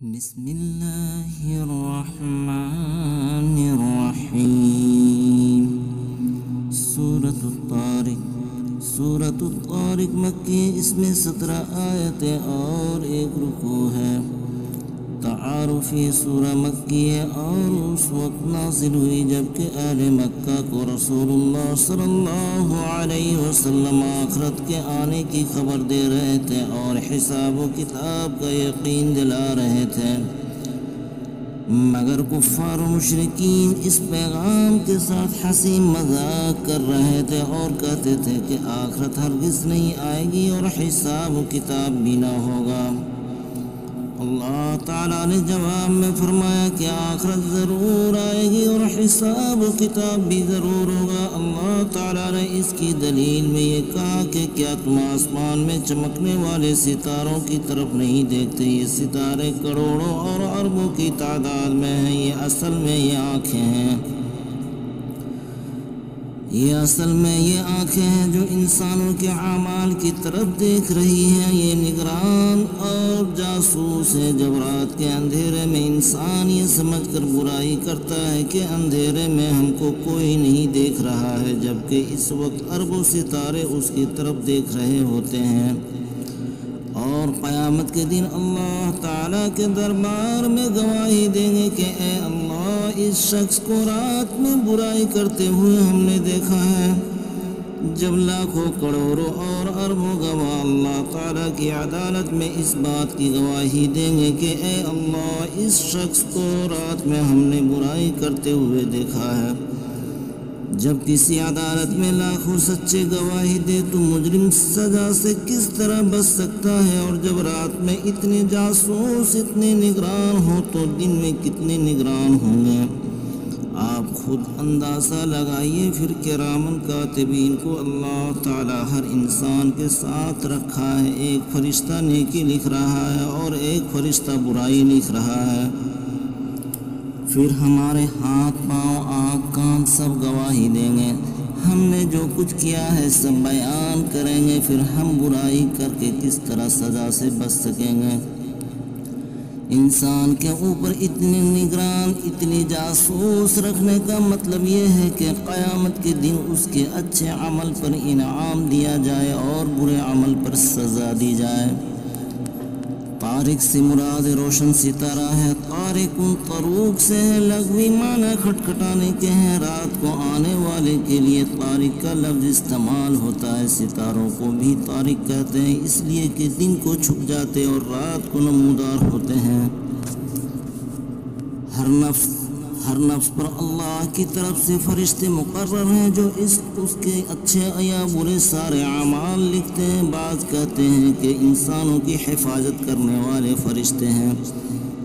بسم اللہ الرحمن الرحیم۔ سورۃ الطارق مکی، اس میں 17 آیتیں اور ایک رکوع ہے۔ تعارفی سورہ مکی ہے اور اس وقت نازل ہوئی جبکہ اہل مکہ کو رسول اللہ صلی اللہ علیہ وسلم آخرت کے آنے کی خبر دے رہے تھے اور حساب و کتاب کا یقین دلا رہے تھے، مگر کفار و مشرکین اس پیغام کے ساتھ ہنسی مذاق کر رہے تھے اور کہتے تھے کہ آخرت ہرگز نہیں آئے گی اور حساب و کتاب بھی نہ ہوگا۔ اللہ تعالیٰ نے جواب میں فرمایا کہ آخرت ضرور آئے گی اور حساب و کتاب بھی ضرور ہوگا۔ اللہ تعالیٰ نے اس کی دلیل میں یہ کہا کہ کیا تم آسمان میں چمکنے والے ستاروں کی طرف نہیں دیکھتے؟ یہ ستارے کروڑوں اور اربوں کی تعداد میں ہیں، یہ اصل میں یہ آنکھیں ہیں جو انسانوں کے اعمال کی طرف دیکھ رہی ہیں۔ یہ نگران اور جاسوس ہے۔ جب رات کے اندھیرے میں انسان یہ سمجھ کر برائی کرتا ہے کہ اندھیرے میں ہم کو کوئی نہیں دیکھ رہا ہے، جبکہ اس وقت اربوں ستارے اس کی طرف دیکھ رہے ہوتے ہیں، اور قیامت کے دن اللہ تعالیٰ کے دربار میں گواہی دیں گے کہ اے اللہ، اس شخص کو رات میں برائی کرتے ہوئے ہم نے دیکھا ہے۔ جب لاکھوں کروڑوں اور اربوں گواہ اللہ تعالیٰ کی عدالت میں اس بات کی گواہی دیں گے کہ اے اللہ، اس شخص کو رات میں ہم نے برائی کرتے ہوئے دیکھا ہے۔ جب کسی عدالت میں لاکھوں سچے گواہی دے تو مجرم سزا سے کس طرح بچ سکتا ہے؟ اور جب رات میں اتنے جاسوس، اتنے نگران ہو تو دن میں کتنے نگران ہوں گے؟ آپ خود اندازہ لگائیے۔ پھر کرامن کاتبین کو اللہ تعالیٰ ہر انسان کے ساتھ رکھا ہے۔ ایک فرشتہ نیکی لکھ رہا ہے اور ایک فرشتہ برائی لکھ رہا ہے۔ پھر ہمارے ہاتھ، پاؤں، آنکھ، کان سب گواہی دیں گے۔ ہم نے جو کچھ کیا ہے سب بیان کریں گے۔ پھر ہم برائی کر کے کس طرح سزا سے بچ سکیں گے؟ انسان کے اوپر اتنے نگران، اتنی جاسوس رکھنے کا مطلب یہ ہے کہ قیامت کے دن اس کے اچھے عمل پر انعام دیا جائے اور برے عمل پر سزا دی جائے۔ طارق سے مراد روشن ستارہ ہے۔ طارق طروق سے ہے، لغوی معنی کھٹکھٹانے کے ہیں۔ رات کو آنے والے کے لیے طارق کا لفظ استعمال ہوتا ہے۔ ستاروں کو بھی طارق کہتے ہیں اس لیے کہ دن کو چھپ جاتے اور رات کو نمودار ہوتے ہیں۔ ہر نفس پر اللہ کی طرف سے فرشتے مقرر ہیں جو اس کے اچھے یا برے سارے اعمال لکھتے ہیں۔ بعض کہتے ہیں کہ انسانوں کی حفاظت کرنے والے فرشتے ہیں،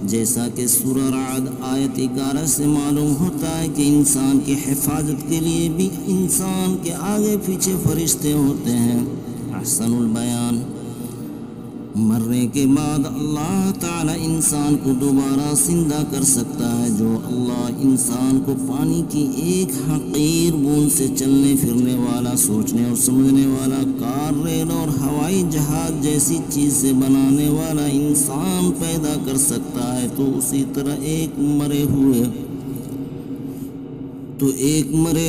جیسا کہ سورہ رعد آیت 11 سے معلوم ہوتا ہے کہ انسان کی حفاظت کے لیے بھی انسان کے آگے پیچھے فرشتے ہوتے ہیں۔ احسن البیان۔ مرنے کے بعد اللہ تعالی انسان کو دوبارہ زندہ کر سکتا ہے۔ جو اللہ انسان کو پانی کی ایک حقیر بوند سے چلنے پھرنے والا، سوچنے اور سمجھنے والا، کار، ریل اور ہوائی جہاز جیسی چیز سے بنانے والا انسان پیدا کر سکتا ہے، تو اسی طرح ایک مرے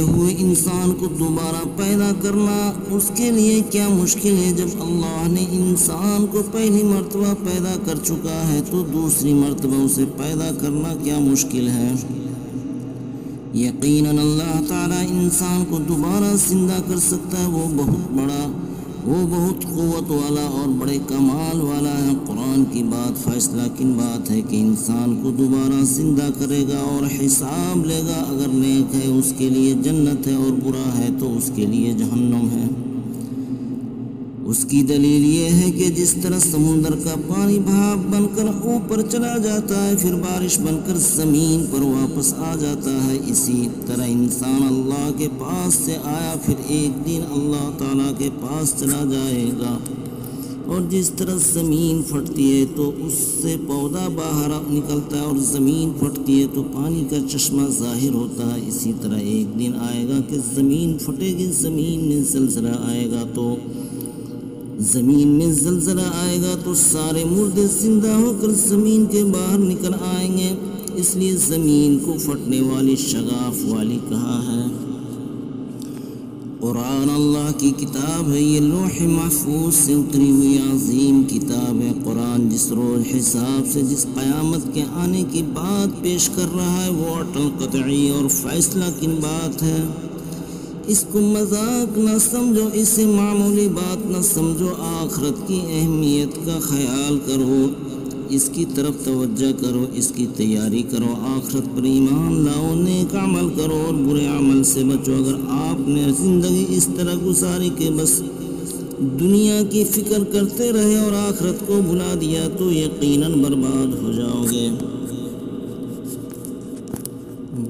ہوئے انسان کو دوبارہ پیدا کرنا اس کے لیے کیا مشکل ہے؟ جب اللہ نے انسان کو پہلی مرتبہ پیدا کر چکا ہے تو دوسری مرتبہ اسے پیدا کرنا کیا مشکل ہے؟ یقیناً اللہ تعالیٰ انسان کو دوبارہ زندہ کر سکتا ہے۔ وہ بہت قوت والا اور بڑے کمال والا ہے۔ قرآن کی بات فیصلہ کن بات ہے کہ انسان کو دوبارہ زندہ کرے گا اور حساب لے گا۔ اگر نیک ہے اس کے لیے جنت ہے اور برا ہے تو اس کے لیے جہنم ہے۔ اس کی دلیل یہ ہے کہ جس طرح سمندر کا پانی بھاپ بن کر اوپر چلا جاتا ہے پھر بارش بن کر زمین پر واپس آ جاتا ہے، اسی طرح انسان اللہ کے پاس سے آیا پھر ایک دن اللہ تعالیٰ کے پاس چلا جائے گا۔ اور جس طرح زمین پھٹتی ہے تو اس سے پودا باہر نکلتا ہے اور زمین پھٹتی ہے تو پانی کا چشمہ ظاہر ہوتا ہے، اسی طرح ایک دن آئے گا کہ زمین پھٹے گی، زمین میں زلزلہ آئے گا تو زمین میں زلزلہ آئے گا تو سارے مردے زندہ ہو کر زمین کے باہر نکل آئیں گے، اس لیے زمین کو پھٹنے والی شگاف والی کہا ہے۔ قرآن اللہ کی کتاب ہے، یہ لوح محفوظ سے اتری ہوئی عظیم کتاب ہے۔ قرآن جس روز حساب سے جس قیامت کے آنے کی بات پیش کر رہا ہے وہ اٹل قطعی اور فیصلہ کن بات ہے۔ اس کو مذاق نہ سمجھو، اسے معمولی بات نہ سمجھو، آخرت کی اہمیت کا خیال کرو، اس کی طرف توجہ کرو، اس کی تیاری کرو، آخرت پر ایمان لاؤ، نیک عمل کرو اور برے عمل سے بچو۔ اگر آپ نے زندگی اس طرح گزاری کہ بس دنیا کی فکر کرتے رہے اور آخرت کو بھلا دیا تو یقیناً برباد ہو جاؤ گے۔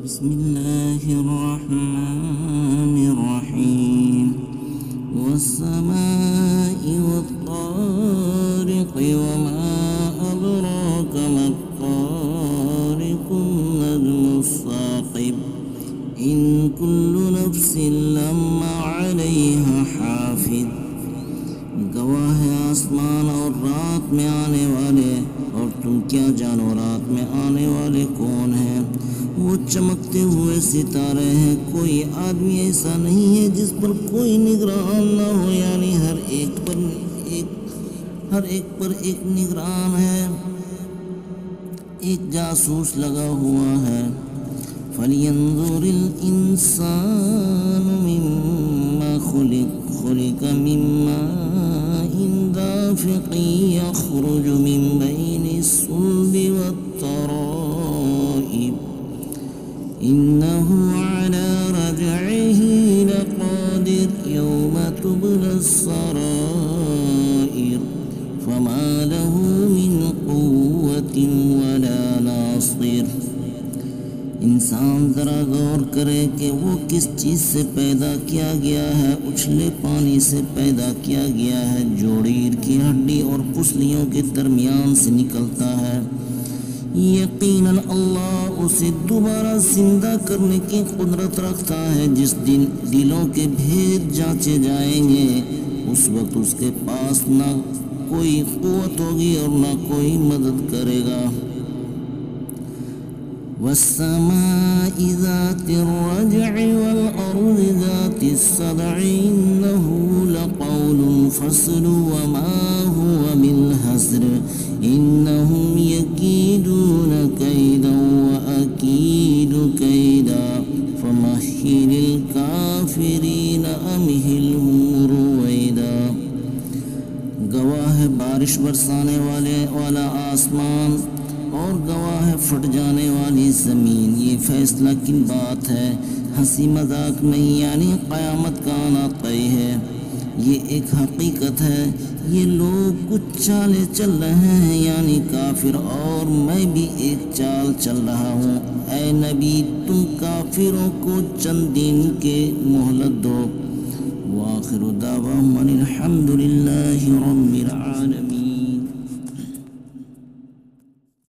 بسم اللہ الرحمن الرحیم والسماء والطارق وما أدراك ما الطارق النجم الثاقب إن كل نفس لما عليها حافظ۔ گواہ ہے آسمان اور رات میں آنے والے، اور تم کیا جانو رات میں آنے والے کون ہیں؟ وہ چمکتے ہوئے ستارے ہیں، کوئی آدمی ایسا نہیں ہے جس پر کوئی نگران نہ ہو، یعنی ہر ایک پر ایک نگران ہے، ایک جاسوس لگا ہوا ہے۔ فَلْيَنظُرِ الْإِنسَانُ مِمَّا خُلِقَ مِن مَّاءٍ دَافِقٍ يَخْرُجُ مِن بَيْنِ الصُّلْبِ وَالتَّرَائِبِ إِنَّهُ عَلَى رَجْعِهِ لَقَادِرٌ يَوْمَ تُبْلَى السَّرَائِرُ فَمَا لَهُ مِنْ قُوَّةٍ وَلَا نَاصِرٍ۔ انسان ذرا غور کرے کہ وہ کس چیز سے پیدا کیا گیا ہے۔ اچھلے پانی سے پیدا کیا گیا ہے، جوڑیر کی ہڈی اور پسلیوں کے درمیان سے نکلتا ہے۔ یقیناً اللہ اسے دوبارہ زندہ کرنے کی قدرت رکھتا ہے۔ جس دن دلوں کے بھید جانچے جائیں گے اس وقت اس کے پاس نہ کوئی قوت ہوگی اور نہ کوئی مدد کرے گا۔ والسماء ذات الرجع والأرض ذات الصدع إنه لقول فصل وما هو بالهزل إنهم يكيدون كيدا وأكيد كيدا فمهل الكافرين أمهلهم رويدا۔ گواہ ہے بارش برسانے والا آسمان اور گواہ ہے پھٹ جانے والی زمین، یہ فیصلہ کن بات ہے؟ ہنسی مذاق نہیں، یعنی قیامت کا آنا طے ہے، یہ ایک حقیقت ہے۔ یہ لوگ کچھ چالیں چل رہے ہیں، یعنی کافر، اور میں بھی ایک چال چل رہا ہوں۔ اے نبی تم کافروں کو چند دن کے مہلت دو۔ وآخر دعواہم ان الحمد للہ رب العالمین۔